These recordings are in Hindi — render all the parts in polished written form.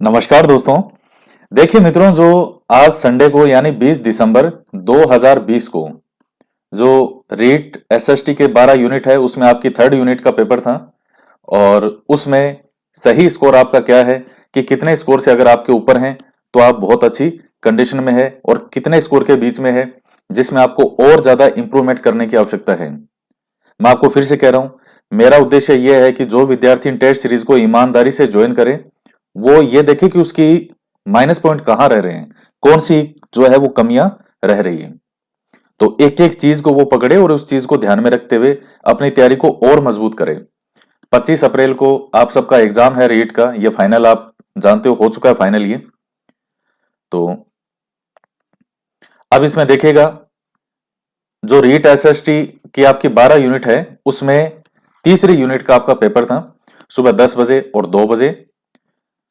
नमस्कार दोस्तों। देखिए मित्रों, जो आज संडे को यानी 20 दिसंबर 2020 को जो रीट एसएसटी के 12 यूनिट है उसमें आपकी थर्ड यूनिट का पेपर था। और उसमें सही स्कोर आपका क्या है कि कितने स्कोर से अगर आपके ऊपर हैं तो आप बहुत अच्छी कंडीशन में है, और कितने स्कोर के बीच में है जिसमें आपको और ज्यादा इंप्रूवमेंट करने की आवश्यकता है। मैं आपको फिर से कह रहा हूं, मेरा उद्देश्य यह है कि जो विद्यार्थी टेस्ट सीरीज को ईमानदारी से ज्वाइन करे वो ये देखे कि उसकी माइनस पॉइंट कहाँ रह रहे हैं, कौन सी जो है वो कमियां रह रही है। तो एक एक चीज को वो पकड़े और उस चीज को ध्यान में रखते हुए अपनी तैयारी को और मजबूत करे। 25 अप्रैल को आप सबका एग्जाम है रीट का, ये फाइनल आप जानते हो चुका है फाइनल ये। तो अब इसमें देखिएगा, जो रीट एसएसटी की आपकी 12 यूनिट है उसमें तीसरी यूनिट का आपका पेपर था सुबह 10 बजे और 2 बजे।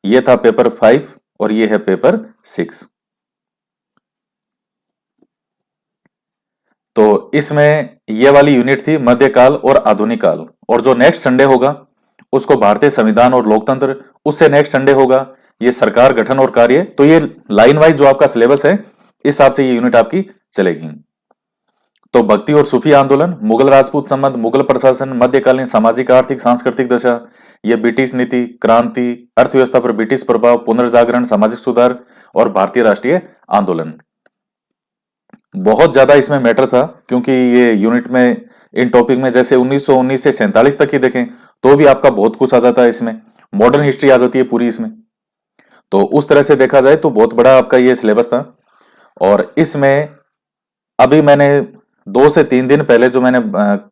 ये था पेपर 5 और ये है पेपर 6। तो इसमें ये वाली यूनिट थी मध्यकाल और आधुनिक काल, और जो नेक्स्ट संडे होगा उसको भारतीय संविधान और लोकतंत्र, उससे नेक्स्ट संडे होगा ये सरकार गठन और कार्य। तो ये लाइन वाइज जो आपका सिलेबस है इस हिसाब से ये यूनिट आपकी चलेगी। तो भक्ति और सूफी आंदोलन, मुगल राजपूत संबंध, मुगल प्रशासन, मध्यकालीन सामाजिक आर्थिक सांस्कृतिक दशा, ये ब्रिटिश नीति, क्रांति, अर्थव्यवस्था पर ब्रिटिश प्रभाव, पुनर्जागरण, सामाजिक सुधार और भारतीय राष्ट्रीय आंदोलन। बहुत ज्यादा इसमें मैटर था क्योंकि ये यूनिट में इन टॉपिक में जैसे 1919 से 47 तक ही देखें तो भी आपका बहुत कुछ आ जाता है, इसमें मॉडर्न हिस्ट्री आ जाती है पूरी इसमें। तो उस तरह से देखा जाए तो बहुत बड़ा आपका ये सिलेबस था। और इसमें अभी मैंने 2 से 3 दिन पहले जो मैंने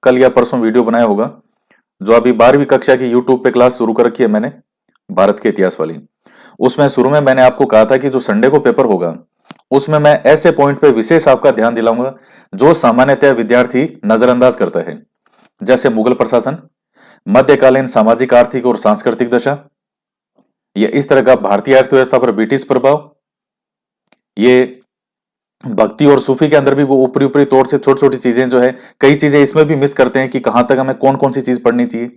कल या परसों वीडियो बनाया होगा, जो अभी 12वीं कक्षा की यूट्यूब पे क्लास शुरू कर रखी है मैंने भारत के इतिहास वाली, उसमें शुरू में मैंने आपको कहा था कि जो संडे को पेपर होगा उसमें मैं ऐसे पॉइंट पे विशेष आपका ध्यान दिलाऊंगा जो सामान्यतः विद्यार्थी नजरअंदाज करता है, जैसे मुगल प्रशासन, मध्यकालीन सामाजिक आर्थिक और सांस्कृतिक दशा, ये इस तरह का भारतीय अर्थव्यवस्था पर ब्रिटिश प्रभाव, ये भक्ति और सूफी के अंदर भी वो ऊपरी ऊपरी तौर से छोटी छोटी चीजें जो है, कई चीजें इसमें भी मिस करते हैं कि कहां तक हमें कौन कौन सी चीज पढ़नी चाहिए।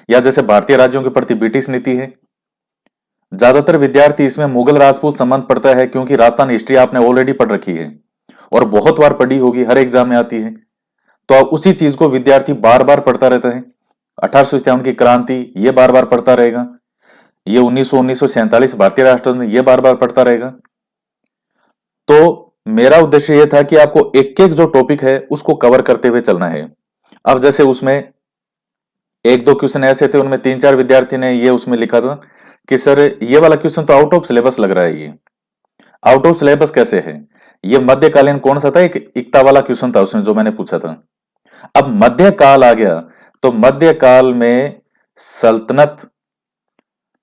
या जैसे भारतीय राज्यों के प्रति ब्रिटिश नीति है, ज्यादातर विद्यार्थी इसमें मुगल राजपूत संबंध पढ़ता है क्योंकि राजस्थान हिस्ट्री आपने ऑलरेडी पढ़ रखी है और बहुत बार पढ़ी होगी, हर एग्जाम में आती है। तो अब उसी चीज को विद्यार्थी बार बार पढ़ता रहता है। 1857 की क्रांति ये बार बार पढ़ता रहेगा, ये 1947 भारतीय राष्ट्र ये बार बार पढ़ता रहेगा। तो मेरा उद्देश्य यह था कि आपको एक एक जो टॉपिक है उसको कवर करते हुए चलना है। अब जैसे उसमें एक दो क्वेश्चन ऐसे थे, उनमें 3-4 विद्यार्थी ने ये उसमें लिखा था कि सर ये वाला क्वेश्चन तो आउट ऑफ सिलेबस लग रहा है। ये आउट ऑफ सिलेबस कैसे है? ये मध्यकालीन कौन सा था, एक इक्ता वाला क्वेश्चन था उसमें जो मैंने पूछा था। अब मध्यकाल आ गया तो मध्यकाल में सल्तनत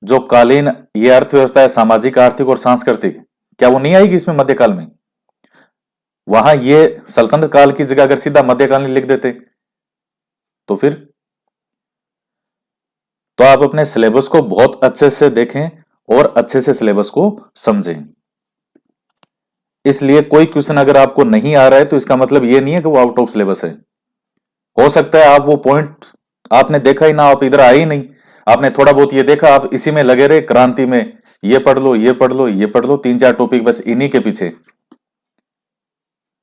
जो कालीन ये अर्थव्यवस्था है सामाजिक आर्थिक और सांस्कृतिक, क्या वो नहीं आएगी इसमें मध्यकाल में? वहां ये सल्तनत काल की जगह अगर सीधा मध्यकालीन लिख देते तो फिर, तो आप अपने सिलेबस को बहुत अच्छे से देखें और अच्छे से सिलेबस को समझें। इसलिए कोई क्वेश्चन अगर आपको नहीं आ रहा है तो इसका मतलब ये नहीं है कि वो आउट ऑफ सिलेबस है। हो सकता है आप वो पॉइंट आपने देखा ही ना, आप इधर आए ही नहीं, आपने थोड़ा बहुत ये देखा, आप इसी में लगे रहे, क्रांति में ये पढ़ लो ये पढ़ लो ये पढ़ लो, 3-4 टॉपिक बस इन्हीं के पीछे।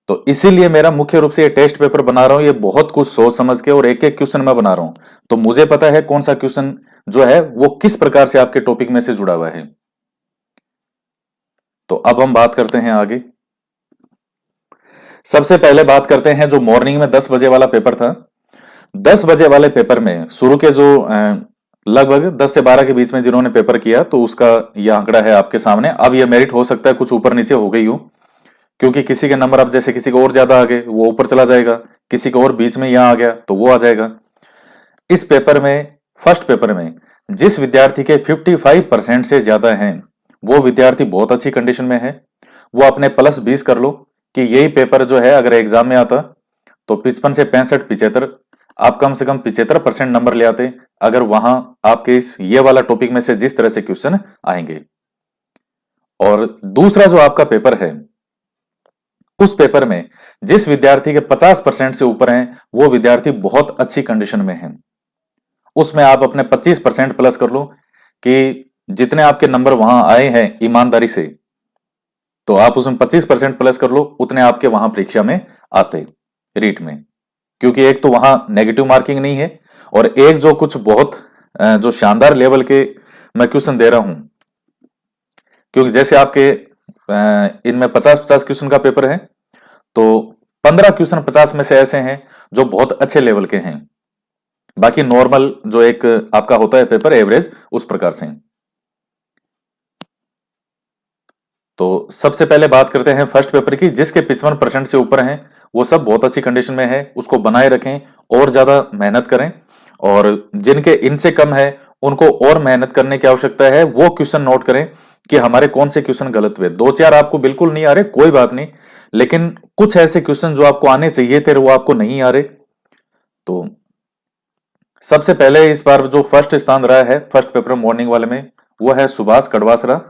तो इसीलिए मेरा मुख्य रूप से ये टेस्ट पेपर बना रहा हूं, ये बहुत कुछ सोच समझ के और एक एक क्वेश्चन मैं बना रहा हूं। तो मुझे पता है कौन सा क्वेश्चन जो है वो किस प्रकार से आपके टॉपिक में से जुड़ा हुआ है। तो अब हम बात करते हैं आगे। सबसे पहले बात करते हैं जो मॉर्निंग में 10 बजे वाला पेपर था। 10 बजे वाले पेपर में शुरू के जो लगभग 10 से 12 के बीच में जिन्होंने पेपर किया तो उसका यह आंकड़ा है आपके सामने। अब यह मेरिट हो सकता है कुछ ऊपर नीचे हो गई हो, क्योंकि किसी के नंबर अब जैसे किसी को और ज्यादा आ गए वो ऊपर चला जाएगा, किसी को और बीच में यहां आ गया तो वो आ जाएगा। इस पेपर में, फर्स्ट पेपर में जिस विद्यार्थी के 55% से ज्यादा हैं वो विद्यार्थी बहुत अच्छी कंडीशन में है। वो अपने +20 कर लो कि यही पेपर जो है अगर एग्जाम में आता तो 55 से 65 75, आप कम से कम 75% नंबर ले आते अगर वहां आपके इस ये वाला टॉपिक में से जिस तरह से क्वेश्चन आएंगे। और दूसरा जो आपका पेपर है उस पेपर में जिस विद्यार्थी के 50% से ऊपर हैं वो विद्यार्थी बहुत अच्छी कंडीशन में है। उसमें आप अपने 25% प्लस कर लो कि जितने आपके नंबर वहां आए हैं ईमानदारी से, तो आप उसमें 25% प्लस कर लो, उतने आपके वहां परीक्षा में आते, रीट में। क्योंकि एक तो वहां नेगेटिव मार्किंग नहीं है, और एक जो कुछ बहुत जो शानदार लेवल के मैं क्वेश्चन दे रहा हूं। क्योंकि जैसे आपके इनमें 50-50 क्वेश्चन का पेपर है, तो 15 क्वेश्चन 50 में से ऐसे हैं जो बहुत अच्छे लेवल के हैं। बाकी नॉर्मल जो एक आपका होता है पेपर एवरेज, उस प्रकार से। तो सबसे पहले बात करते हैं फर्स्ट पेपर की। जिसके 55% से ऊपर हैं वो सब बहुत अच्छी कंडीशन में है, उसको बनाए रखें और ज्यादा मेहनत करें। और जिनके इनसे कम है उनको और मेहनत करने की आवश्यकता है। वो क्वेश्चन नोट करें कि हमारे कौन से क्वेश्चन गलत हुए। दो चार आपको बिल्कुल नहीं आ रहे, कोई बात नहीं, लेकिन कुछ ऐसे क्वेश्चन जो आपको आने चाहिए थे वो आपको नहीं आ रहे। तो सबसे पहले इस बार जो फर्स्ट स्थान रहा है फर्स्ट पेपर मॉर्निंग वाले में, वो है सुभाष कड़वासरा।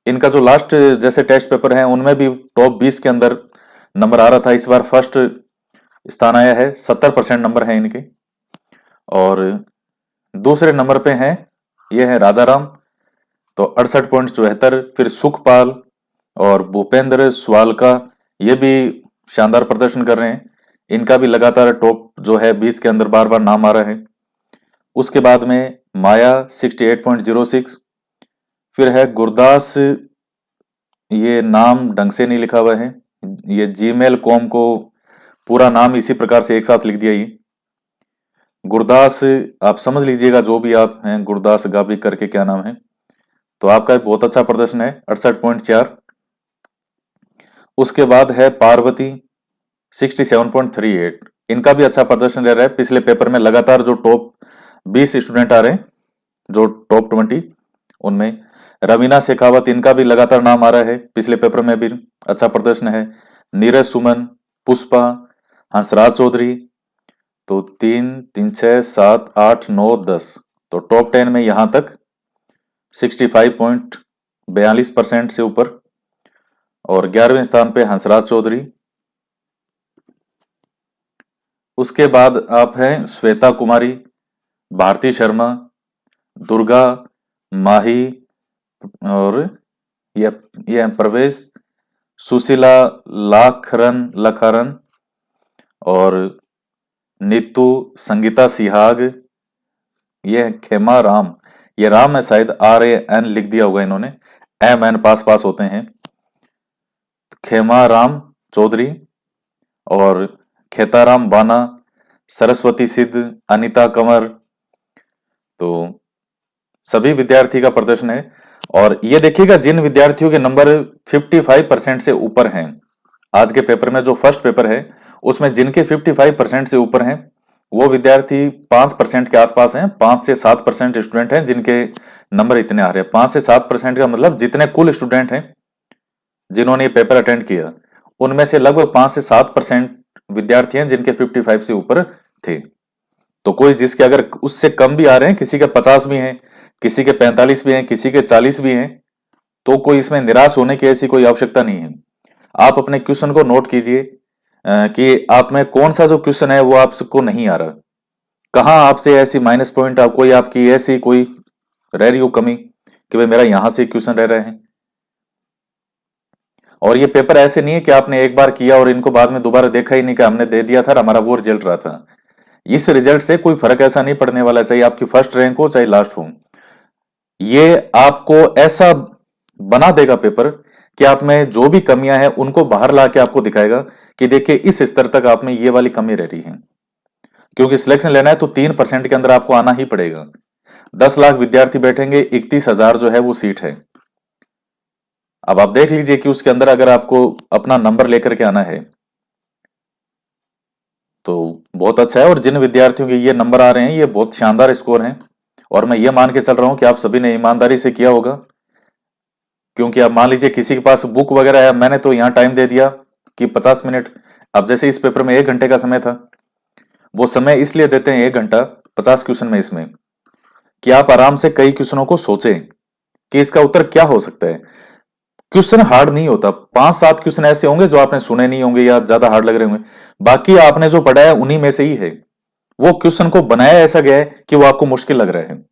इनका जो लास्ट जैसे टेस्ट पेपर है उनमें भी टॉप 20 के अंदर नंबर आ रहा था। इस बार फर्स्ट स्थान आया है, 70% नंबर है इनके। और दूसरे नंबर पे हैं, ये है राजाराम, तो 68.74। फिर सुखपाल और भूपेंद्र स्वालका, ये भी शानदार प्रदर्शन कर रहे हैं। इनका भी लगातार टॉप जो है 20 के अंदर बार बार नाम आ रहा है। उसके बाद में माया 68.06। फिर है गुरदास, ये नाम ढंग से नहीं लिखा हुआ है, ये जीमेल कॉम को पूरा नाम इसी प्रकार से एक साथ लिख दिया ये गुरदास। आप समझ लीजिएगा जो भी आप हैं, गुरदास गाबी करके क्या नाम है। तो आपका बहुत अच्छा प्रदर्शन है, 68.4। उसके बाद है पार्वती 67.38। इनका भी अच्छा प्रदर्शन रह रहा है। पिछले पेपर में लगातार जो टॉप 20 स्टूडेंट आ रहे हैं, जो टॉप 20, उनमें रवीना शेखावत, इनका भी लगातार नाम आ रहा है। पिछले पेपर में भी अच्छा प्रदर्शन है। नीरज सुमन, पुष्पा, हंसराज चौधरी, तो 3 3 6 7 8 9 10, तो टॉप 10 में यहां तक 65.42% से ऊपर। और 11वें स्थान पे हंसराज चौधरी। उसके बाद आप हैं श्वेता कुमारी, भारती शर्मा, दुर्गा, माही, और ये प्रवेश, सुशीला लखरन, और नीतू, संगीता सिहाग, ये खेमा राम, ये राम है शायद, RAN लिख दिया होगा इन्होंने, MN पास पास होते हैं। खेमा राम चौधरी और खेताराम बाना, सरस्वती सिद्ध, अनिता कंवर, तो सभी विद्यार्थी का प्रदर्शन है। और ये देखिएगा जिन विद्यार्थियों के नंबर 55% से ऊपर हैं, आज के पेपर में जो फर्स्ट पेपर है उसमें जिनके 55% से ऊपर हैं वो विद्यार्थी 5% के आसपास हैं। 5 से 7% स्टूडेंट हैं जिनके नंबर इतने आ रहे हैं। 5 से 7% का मतलब जितने कुल स्टूडेंट हैं जिन्होंने ये पेपर अटेंड किया, उनमें से लगभग 5 से 7% विद्यार्थी हैं जिनके 55 से ऊपर थे। तो कोई जिसके अगर उससे कम भी आ रहे हैं, किसी के 50 भी हैं, किसी के 45 भी हैं, किसी के 40 भी हैं, तो कोई इसमें निराश होने की ऐसी कोई आवश्यकता नहीं है। आप अपने क्वेश्चन को नोट कीजिए कि आप में कौन सा जो क्वेश्चन है वो आपको नहीं आ रहा, कहाँ आपसे ऐसी माइनस पॉइंट, कोई आपकी ऐसी कोई रह रही हो कमी कि भाई मेरा यहां से क्वेश्चन रह रहे हैं। और ये पेपर ऐसे नहीं है कि आपने एक बार किया और इनको बाद में दोबारा देखा ही नहीं कि हमने दे दिया था और हमारा वो रिजल्ट रहा था। इस रिजल्ट से कोई फर्क ऐसा नहीं पड़ने वाला, चाहे आपकी फर्स्ट रैंक हो चाहे लास्ट हो। ये आपको ऐसा बना देगा पेपर कि आप में जो भी कमियां हैं उनको बाहर लाके आपको दिखाएगा कि देखिए इस स्तर तक आप में ये वाली कमी रह रही है। क्योंकि सिलेक्शन लेना है तो 3% के अंदर आपको आना ही पड़ेगा। 10 लाख विद्यार्थी बैठेंगे, 31,000 जो है वो सीट है। अब आप देख लीजिए कि उसके अंदर अगर आपको अपना नंबर लेकर के आना है तो बहुत अच्छा है। और जिन विद्यार्थियों के ये नंबर आ रहे हैं ये बहुत शानदार स्कोर हैं, और मैं ये मान के चल रहा हूं कि आप सभी ने ईमानदारी से किया होगा। क्योंकि अब मान लीजिए किसी के पास बुक वगैरह है, मैंने तो यहाँ टाइम दे दिया कि 50 मिनट। अब जैसे इस पेपर में 1 घंटे का समय था, वो समय इसलिए देते हैं 1 घंटा 50 क्वेश्चन में इसमें, कि आप आराम से कई क्वेश्चनों को सोचें कि इसका उत्तर क्या हो सकता है। क्वेश्चन हार्ड नहीं होता, 5-7 क्वेश्चन ऐसे होंगे जो आपने सुने नहीं होंगे या ज्यादा हार्ड लग रहे होंगे, बाकी आपने जो पढ़ा है उन्हीं में से ही है। वो क्वेश्चन को बनाया ऐसा गया है कि वो आपको मुश्किल लग रहा है,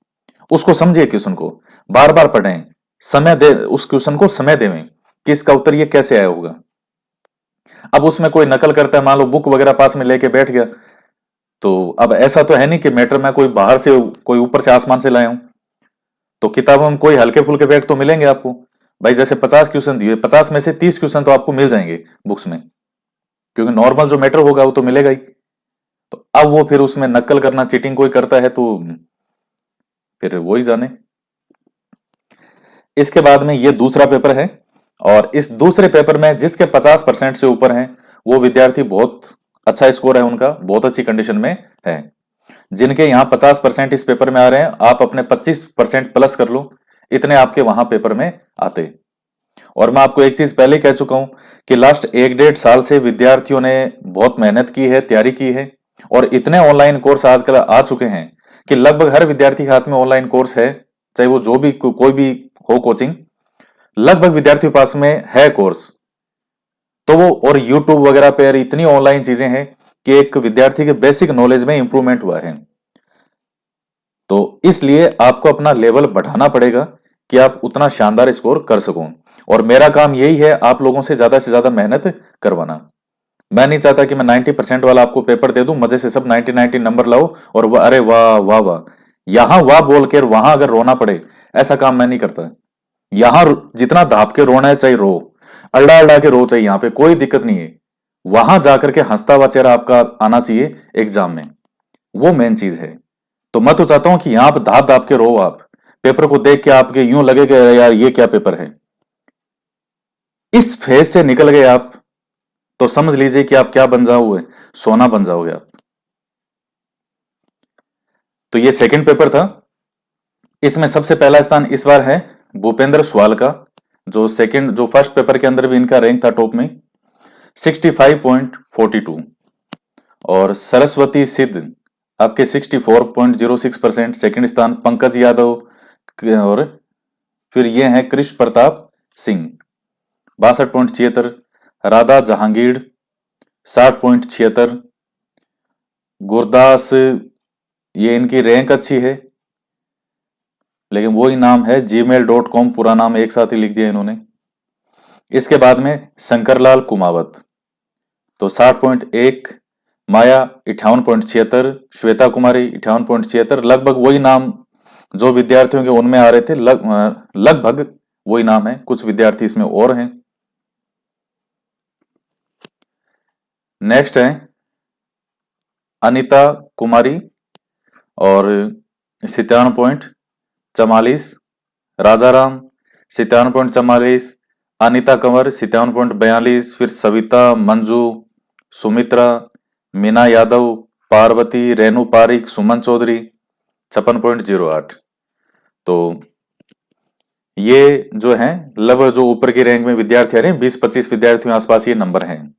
उसको समझिए क्वेश्चन को, बार बार पढ़ें, समय दे उस क्वेश्चन को, समय देवें कि इसका उत्तर ये कैसे आया होगा। अब उसमें कोई नकल करता है, मान लो बुक वगैरह पास में लेके बैठ गया, तो अब ऐसा तो है नहीं कि मैटर में कोई बाहर से, कोई ऊपर से आसमान से लाया हूं। तो किताबों में कोई हल्के फुल्के फैक्ट तो मिलेंगे आपको भाई, जैसे 50 क्वेश्चन दिए, 50 में से 30 क्वेश्चन तो आपको मिल जाएंगे बुक्स में, क्योंकि नॉर्मल जो मैटर होगा वो तो मिलेगा ही। तो अब वो फिर उसमें नकल करना, चीटिंग कोई करता है तो फिर वो ही जाने। इसके बाद में ये दूसरा पेपर है, और इस दूसरे पेपर में जिसके 50% से ऊपर हैं वो विद्यार्थी, बहुत अच्छा स्कोर है उनका, बहुत अच्छी कंडीशन में है। जिनके यहाँ 50% इस पेपर में आ रहे हैं, आप अपने 25% प्लस कर लो, इतने आपके वहां पेपर में आते। और मैं आपको एक चीज पहले ही कह चुका हूं कि लास्ट 1-1.5 साल से विद्यार्थियों ने बहुत मेहनत की है, तैयारी की है, और इतने ऑनलाइन कोर्स आजकल आ चुके हैं कि लगभग हर विद्यार्थी के हाथ में ऑनलाइन कोर्स है, चाहे वो जो भी कोई भी हो कोचिंग, लगभग विद्यार्थियों के पास में है कोर्स। तो वो, और यूट्यूब वगैरह पे इतनी ऑनलाइन चीजें हैं कि एक विद्यार्थी के बेसिक नॉलेज में इंप्रूवमेंट हुआ है। तो इसलिए आपको अपना लेवल बढ़ाना पड़ेगा कि आप उतना शानदार स्कोर कर सको। और मेरा काम यही है, आप लोगों से ज्यादा मेहनत करवाना। मैं नहीं चाहता कि मैं 90% वाला आपको पेपर दे दूं, मजे से सब 90-90 नंबर लाओ और अरे वाह वाह वाह, यहां वाह बोल के वहां अगर रोना पड़े, ऐसा काम मैं नहीं करता। यहां जितना दाप के रोना है चाहे रो, अल्लाह अल्लाह के रो चाहिए, यहां पे कोई दिक्कत नहीं है। वहां जाकर के हंसता हुआ चेहरा आपका आना चाहिए एग्जाम में, वो मेन चीज है। तो मैं तो चाहता हूं कि यहां पर दाप दाप के रो, आप पेपर को देख के आपके यूं लगे कि यार ये क्या पेपर है। इस फेज से निकल गए आप तो समझ लीजिए कि आप क्या बन जाओगे, सोना बन जाओगे आप। तो ये सेकंड पेपर था। इसमें सबसे पहला स्थान इस बार है भूपेंद्र सवाल का, जो फर्स्ट पेपर के अंदर भी इनका रैंक था टॉप में 65.42। और सरस्वती सिद्ध आपके 64.06% सेकंड स्थान, पंकज यादव, और फिर ये हैं कृष्ण प्रताप सिंह 62.76, राधा जहांगीर 60.76, गुरदास, ये इनकी रैंक अच्छी है लेकिन वही नाम है gmail.com, पूरा नाम एक साथ ही लिख दिया इन्होंने। इसके बाद में शंकरलाल कुमावत तो 60.1, माया 58.76, श्वेता कुमारी 58.76, लगभग वही नाम जो विद्यार्थियों के उनमें आ रहे थे, लगभग वही नाम है, कुछ विद्यार्थी इसमें और हैं। नेक्स्ट है अनिता कुमारी और 57.44, राजाराम 57.44, अनिता कंवर 57.42, फिर सविता, मंजू, सुमित्रा, मीना यादव, पार्वती, रेणु पारिक, सुमन चौधरी 56.08। तो ये जो हैं लगभग जो ऊपर की रैंक में विद्यार्थी आ रहे हैं, 20-25 विद्यार्थियों आसपास ये नंबर हैं।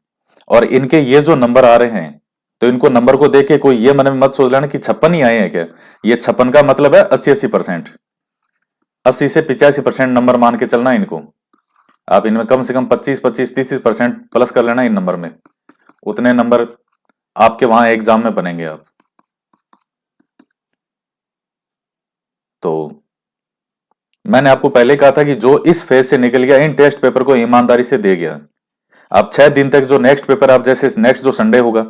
और इनके ये जो नंबर आ रहे हैं, तो इनको नंबर को देख के कोई ये मन में मत सोच लेना कि 56 ही आए हैं क्या। ये 56 का मतलब है 80-80%, 80 से 85% नंबर मान के चलना इनको। आप इनमें कम से कम 25-25-30% प्लस कर लेना इन नंबर में, उतने नंबर आपके वहां एग्जाम में बनेंगे आप। तो मैंने आपको पहले कहा था कि जो इस फेज से निकल गया, इन टेस्ट पेपर को ईमानदारी से दे गया, आप 6 दिन तक जो नेक्स्ट पेपर, आप जैसे नेक्स्ट जो संडे होगा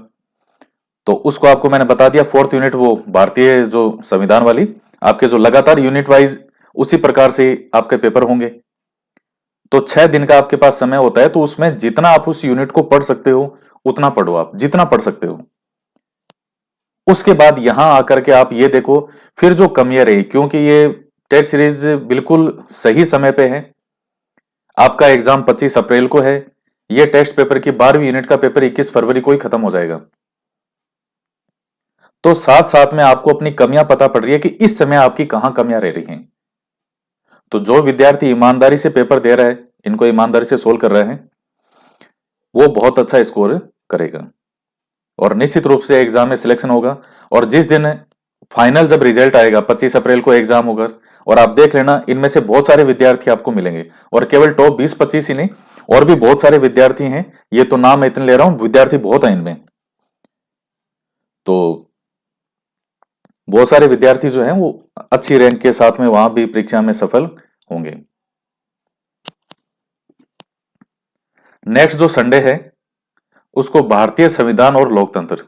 तो उसको आपको मैंने बता दिया, 4th यूनिट वो भारतीय जो संविधान वाली, आपके जो लगातार यूनिट वाइज उसी प्रकार से आपके पेपर होंगे। तो 6 दिन का आपके पास समय होता है, तो उसमें जितना आप उस यूनिट को पढ़ सकते हो उतना पढ़ो, आप जितना पढ़ सकते हो। उसके बाद यहां आकर के आप ये देखो फिर जो कमियां रही, क्योंकि ये टेस्ट सीरीज बिल्कुल सही समय पे है। आपका एग्जाम 25 अप्रैल को है, ये टेस्ट पेपर की 12वीं यूनिट का पेपर 21 फरवरी को ही खत्म हो जाएगा। तो साथ साथ में आपको अपनी कमियां पता पड़ रही है कि इस समय आपकी कहां कमियां रह रही हैं। तो जो विद्यार्थी ईमानदारी से पेपर दे रहा है, इनको ईमानदारी से सोल्व कर रहे हैं, वो बहुत अच्छा स्कोर करेगा और निश्चित रूप से एग्जाम में सिलेक्शन होगा। और जिस दिन फाइनल जब रिजल्ट आएगा, 25 अप्रैल को एग्जाम होगा, और आप देख लेना इनमें से बहुत सारे विद्यार्थी आपको मिलेंगे, और केवल टॉप 20-25 ही नहीं, और भी बहुत सारे विद्यार्थी हैं। ये तो नाम मैं इतने ले रहा हूं, विद्यार्थी बहुत हैं इनमें। तो बहुत सारे विद्यार्थी जो हैं वो अच्छी रैंक के साथ में वहां भी परीक्षा में सफल होंगे। नेक्स्ट जो संडे है उसको भारतीय संविधान और लोकतंत्र,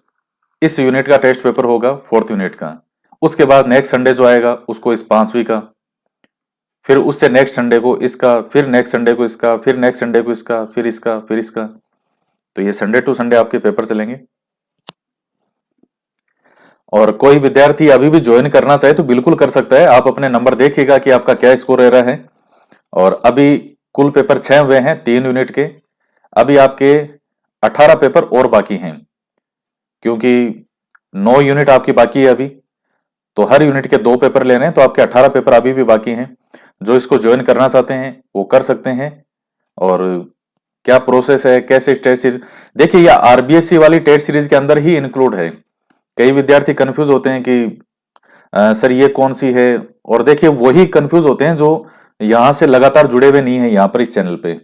इस यूनिट का टेस्ट पेपर होगा, फोर्थ यूनिट का। उसके बाद नेक्स्ट संडे जो आएगा उसको इस 5वीं का, फिर उससे नेक्स्ट संडे को इसका, फिर नेक्स्ट संडे को इसका, फिर नेक्स्ट संडे को इसका, फिर इसका, फिर इसका। तो ये संडे टू संडे आपके पेपर चलेंगे। और कोई विद्यार्थी अभी भी ज्वाइन करना चाहे तो बिल्कुल कर सकता है। आप अपने नंबर देखिएगा कि आपका क्या स्कोर रह रहा है। और अभी कुल पेपर 6 हुए हैं 3 यूनिट के। अभी आपके 18 पेपर और बाकी हैं, क्योंकि 9 यूनिट आपकी बाकी है अभी। तो हर यूनिट के 2 पेपर लेने हैं, तो आपके 18 पेपर अभी भी बाकी हैं। जो इसको ज्वाइन करना चाहते हैं वो कर सकते हैं। और क्या प्रोसेस है, कैसे टेस्ट सीरीज, देखिए ये आरबीएससी वाली टेस्ट सीरीज के अंदर ही इंक्लूड है। कई विद्यार्थी कंफ्यूज होते हैं कि सर ये कौन सी है। और देखिए वही कंफ्यूज होते हैं जो यहां से लगातार जुड़े हुए नहीं है यहाँ पर इस चैनल पे।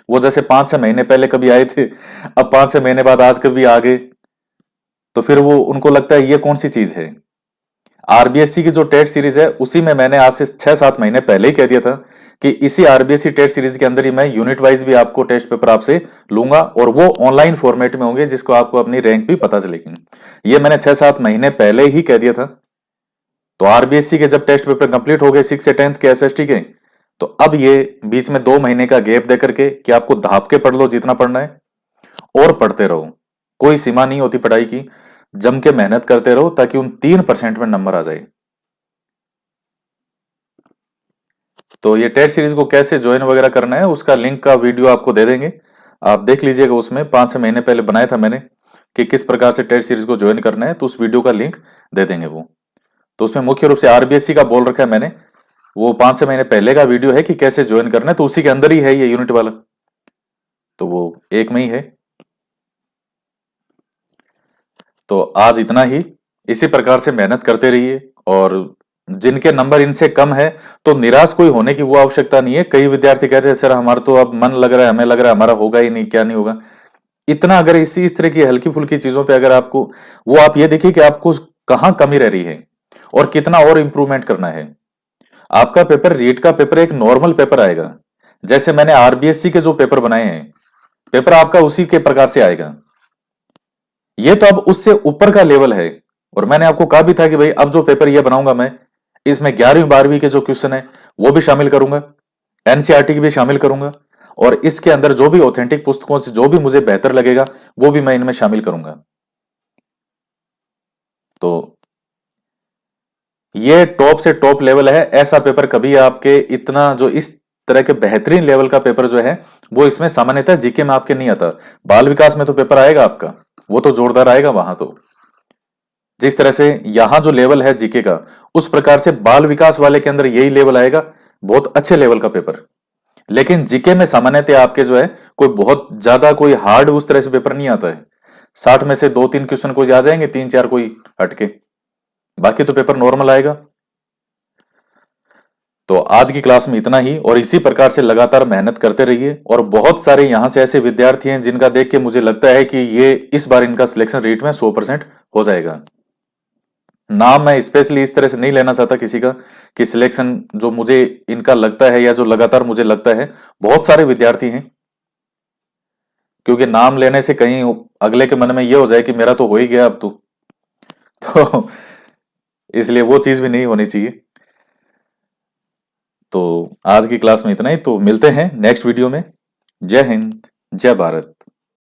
वो जैसे 5-6 महीने पहले कभी आए थे, अब 5-6 महीने बाद आज कभी आ गए, तो फिर वो उनको लगता है ये कौन सी चीज है। आरबीएससी की जो टेट सीरीज है उसी में मैंने आज से 6-7 महीने पहले ही कह दिया था कि इसी आरबीएससी टेट सीरीज के अंदर ही मैं यूनिट वाइज भी आपको टेस्ट पेपर आपसे लूंगा, और वो ऑनलाइन फॉर्मेट में होंगे जिसको आपको अपनी रैंक भी पता चलेगी। ये मैंने 6-7 महीने पहले ही कह दिया था। तो आरबीएससी के जब टेस्ट पेपर कंप्लीट हो गए 6 से 10th के एसएसटी के, तो अब ये बीच में 2 महीने का गैप दे करके कि आपको धाप के पढ़ लो जितना पढ़ना है और पढ़ते रहो। कोई सीमा नहीं होती पढ़ाई की, जम के मेहनत करते रहो ताकि उन 3% में नंबर आ जाए। तो ये टेट सीरीज को कैसे ज्वाइन वगैरह करना है उसका लिंक का वीडियो आपको दे देंगे, आप देख लीजिएगा। उसमें 5-6 महीने पहले बनाया था मैंने कि किस प्रकार से टेट सीरीज को ज्वाइन करना है, तो उस वीडियो का लिंक दे देंगे वो। तो उसमें मुख्य रूप से आरबीएससी का बोल रखा है मैंने, वो 5-6 महीने पहले का वीडियो है कि कैसे ज्वाइन करना है, तो उसी के अंदर ही है ये यूनिट वाला, तो वो एक में ही है। तो आज इतना ही, इसी प्रकार से मेहनत करते रहिए। और जिनके नंबर इनसे कम है तो निराश कोई होने की वो आवश्यकता नहीं है। कई विद्यार्थी कहते हैं सर हमारा तो अब मन लग रहा है, हमें लग रहा है हमारा होगा ही नहीं, क्या नहीं होगा। इतना अगर इस तरह की हल्की फुल्की चीजों पे अगर आपको, वो आप ये देखिए कि आपको कहाँ कमी रह रही है और कितना और इंप्रूवमेंट करना है। आपका पेपर रीट का पेपर एक नॉर्मल पेपर आएगा, जैसे मैंने आरबीएससी के जो पेपर बनाए हैं, पेपर आपका उसी के प्रकार से आएगा। ये तो अब उससे ऊपर का लेवल है। और मैंने आपको कहा भी था कि भाई अब जो पेपर ये बनाऊंगा मैं, इसमें 11वीं 12वीं के जो क्वेश्चन है वो भी शामिल करूंगा, एनसीईआरटी की भी शामिल करूंगा, और इसके अंदर जो भी ऑथेंटिक पुस्तकों से जो भी मुझे बेहतर लगेगा वो भी मैं इनमें शामिल करूंगा। तो ये टॉप से टॉप लेवल है। ऐसा पेपर कभी आपके इतना जो इस तरह के बेहतरीन लेवल का पेपर जो है वो इसमें सामान्यतः जीके में आपके नहीं आता। बाल विकास में तो पेपर आएगा आपका, वो तो जोरदार आएगा वहां। तो जिस तरह से यहां जो लेवल है जीके का, उस प्रकार से बाल विकास वाले के अंदर यही लेवल आएगा, बहुत अच्छे लेवल का पेपर। लेकिन जीके में सामान्यतः आपके जो है कोई बहुत ज्यादा कोई हार्ड उस तरह से पेपर नहीं आता है। 60 में से 2-3 क्वेश्चन कोई आ जाएंगे, 3-4 कोई हटके, बाकी तो पेपर नॉर्मल आएगा। तो आज की क्लास में इतना ही, और इसी प्रकार से लगातार मेहनत करते रहिए। और बहुत सारे यहां से ऐसे विद्यार्थी हैं जिनका देख के मुझे लगता है कि ये इस बार इनका सिलेक्शन रेट में 100% हो जाएगा। नाम मैं स्पेशली इस तरह से नहीं लेना चाहता किसी का कि सिलेक्शन जो मुझे इनका लगता है या जो लगातार मुझे लगता है, बहुत सारे विद्यार्थी हैं। क्योंकि नाम लेने से कहीं अगले के मन में यह हो जाए कि मेरा तो हो ही गया अब तो इसलिए वो चीज भी नहीं होनी चाहिए। तो आज की क्लास में इतना ही, तो मिलते हैं नेक्स्ट वीडियो में। जय हिंद, जय भारत।